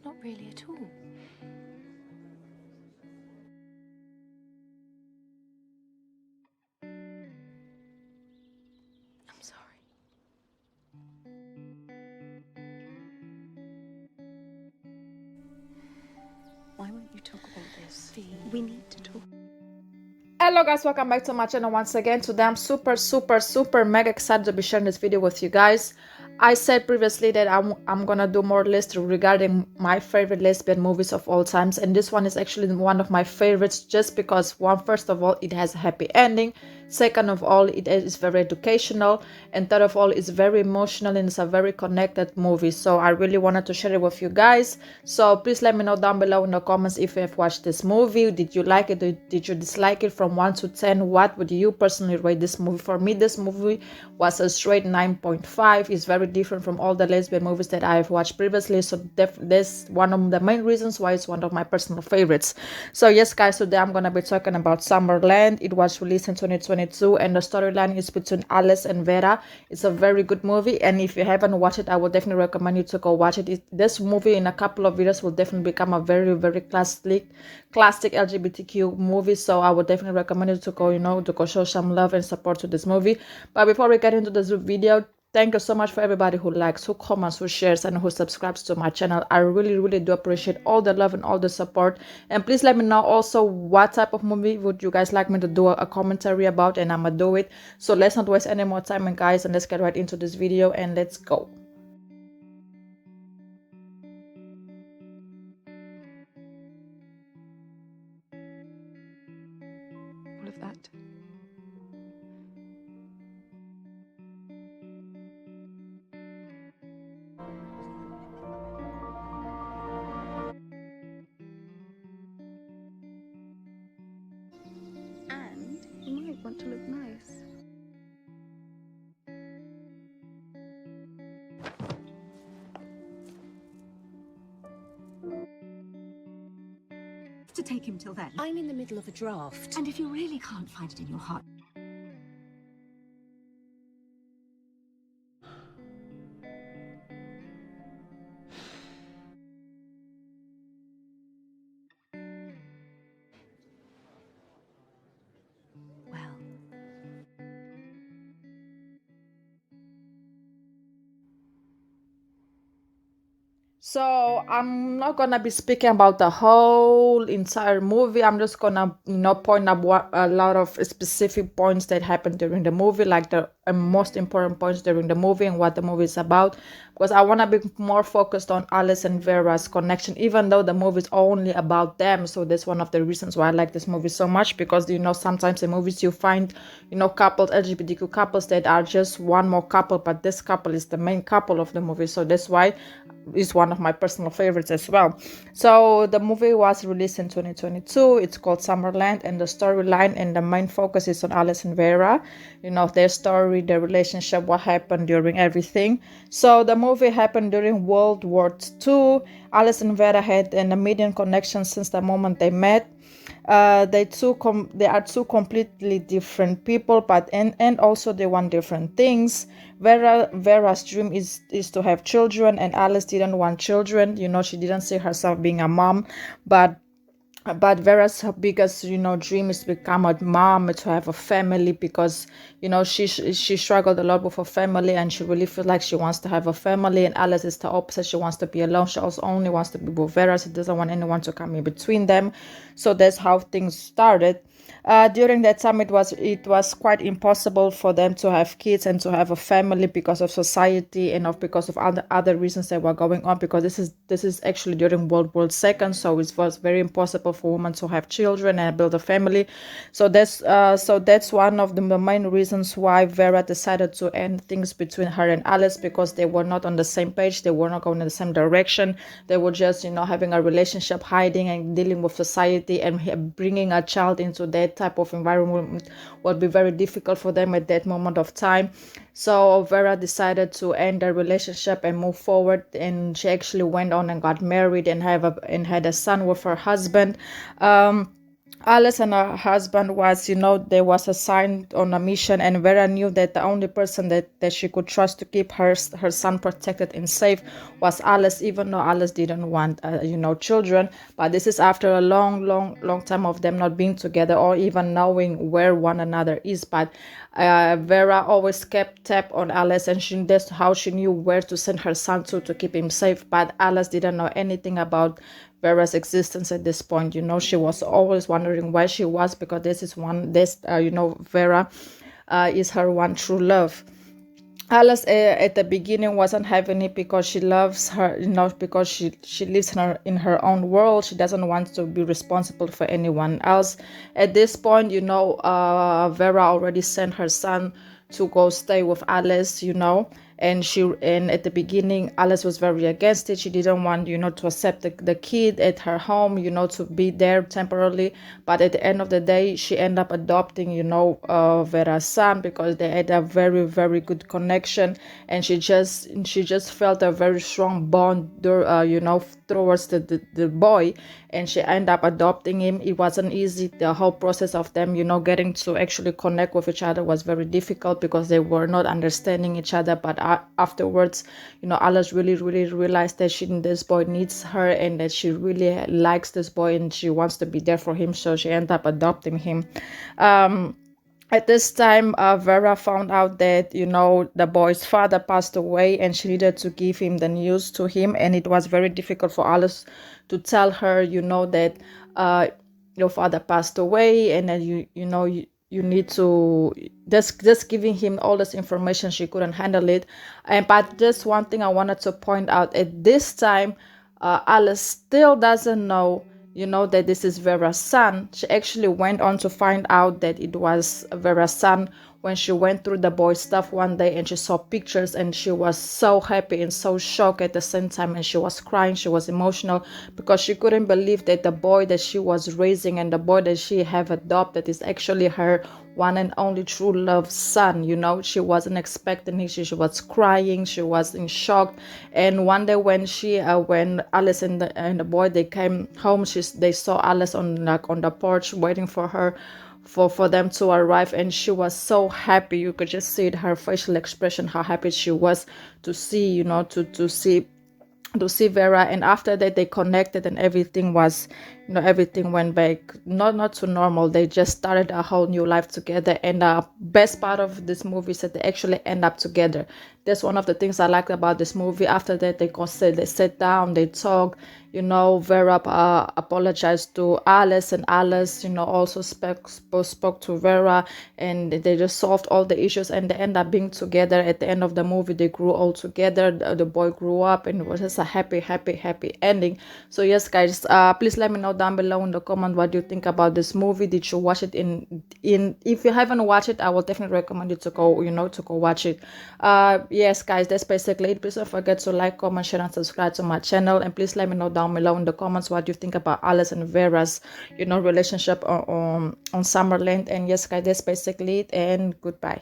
Not really at all. I'm sorry. Why won't you talk about this? We need to talk. Hello guys, welcome back to my channel once again. Today I'm super mega excited to be sharing this video with you guys. I said previously that I'm gonna do more lists regarding my favorite lesbian movies of all times, and this one is actually one of my favorites just because first of all, it has a happy ending. Second of all, it is very educational, and third of all, it's very emotional and it's a very connected movie. So I really wanted to share it with you guys. So please let me know down below in the comments if you have watched this movie. Did you like it? Did you dislike it? From 1 to 10, what would you personally rate this movie? For me, this movie was a straight 9.5. It's very different from all the lesbian movies that I have watched previously. So that's one of the main reasons why it's one of my personal favorites. So yes guys, today I'm gonna be talking about Summerland. It was released in 2022 and the storyline is between Alice and Vera. It's a very good movie, and if you haven't watched it, I would definitely recommend you to go watch it. This movie in a couple of videos will definitely become a very classic LGBTQ movie, so I would definitely recommend you to go show some love and support to this movie. But before we get into this video, thank you so much for everybody who likes, who comments, who shares, and who subscribes to my channel. I really do appreciate all the love and all the support. And please let me know also what type of movie would you guys like me to do a commentary about, and I'm gonna do it. So let's not waste any more time, guys, and let's get right into this video and let's go. All of that. And you might want to look nice. To take him till then. I'm in the middle of a draft. And if you really can't find it in your heart, well, So I'm not gonna be speaking about the whole entire movie. I'm just gonna point out a lot of specific points that happened during the movie, like the most important points during the movie and what the movie is about, because I want to be more focused on Alice and Vera's connection, even though the movie is only about them. So that's one of the reasons why I like this movie so much, because sometimes in movies you find couples, LGBTQ couples, that are just one more couple, but this couple is the main couple of the movie. So that's why it's one of my personal favorites as well. So the movie was released in 2022. It's called Summerland, and the storyline and the main focus is on Alice and Vera, their story, their relationship, what happened during everything. So the movie happened during World War II. Alice and Vera had an immediate connection since the moment they met. They are two completely different people, but and also they want different things. Vera's dream is to have children, and Alice didn't want children. She didn't see herself being a mom, but Vera's biggest dream is to become a mom, to have a family, because she struggled a lot with her family, and she really feels like she wants to have a family. And Alice is the opposite. She wants to be alone. She also only wants to be with Vera. She doesn't want anyone to come in between them. So that's how things started. During that time, it was quite impossible for them to have kids and to have a family because of society and because of other reasons that were going on, because this is actually during World War II, so it was very impossible for women to have children and build a family. So that's one of the main reasons why Vera decided to end things between her and Alice, because they were not on the same page. They were not going in the same direction. They were just having a relationship, hiding and dealing with society, and bringing a child into that type of environment would be very difficult for them at that moment of time. So Vera decided to end their relationship and move forward, and she actually went on and got married and had a son with her husband. Alice and her husband was, they was assigned on a mission, and Vera knew that the only person that she could trust to keep her son protected and safe was Alice, even though Alice didn't want, children. But this is after a long time of them not being together or even knowing where one another is. But Vera always kept tab on Alice, and that's how she knew where to send her son to keep him safe. But Alice didn't know anything about Vera's existence at this point. She was always wondering why she was, because Vera is her one true love. Alice at the beginning wasn't having it because she loves her, because she lives in her own world. She doesn't want to be responsible for anyone else. At this point, Vera already sent her son to go stay with Alice, and at the beginning Alice was very against it. She didn't want, to accept the kid at her home, to be there temporarily. But at the end of the day, she ended up adopting, Vera's son, because they had a very, very good connection, and she just felt a very strong bond, towards the boy, and she ended up adopting him. It wasn't easy. The whole process of them, getting to actually connect with each other was very difficult because they were not understanding each other. But afterwards, Alice really realized that this boy needs her, and that she really likes this boy, and she wants to be there for him. So she ended up adopting him. At this time, Vera found out that, the boy's father passed away, and she needed to give him the news to him. And it was very difficult for Alice to tell her, that your father passed away, and then you need to just giving him all this information. She couldn't handle it. But just one thing I wanted to point out at this time, Alice still doesn't know, that this is Vera's son. She actually went on to find out that it was Vera's son when she went through the boy's stuff one day, and she saw pictures, and she was so happy and so shocked at the same time, and she was crying. She was emotional because she couldn't believe that the boy that she was raising and the boy that she have adopted is actually her one and only true love son. She wasn't expecting it. She was crying. She was in shock. And one day when when Alice and the boy, they came home, they saw Alice on the porch waiting for her, for them to arrive, and she was so happy. You could just see it, her facial expression, how happy she was to see, to see Vera. And after that, they connected, and everything was, everything went back not to normal. They just started a whole new life together. And the best part of this movie is that they actually end up together. That's one of the things I liked about this movie. After that, they sat down, they talked. Vera apologized to Alice, and Alice, also spoke to Vera, and they just solved all the issues, and they end up being together. At the end of the movie, they grew all together. The boy grew up, and it was just a happy ending. So yes, guys, please let me know down below in the comment what you think about this movie. Did you watch it? If you haven't watched it, I will definitely recommend you to go watch it. Yes, guys, that's basically it. Please don't forget to like, comment, share, and subscribe to my channel, and please let me know down below in the comments what you think about Alice and Vera's relationship on Summerland. And yes, guys, that's basically it, and goodbye.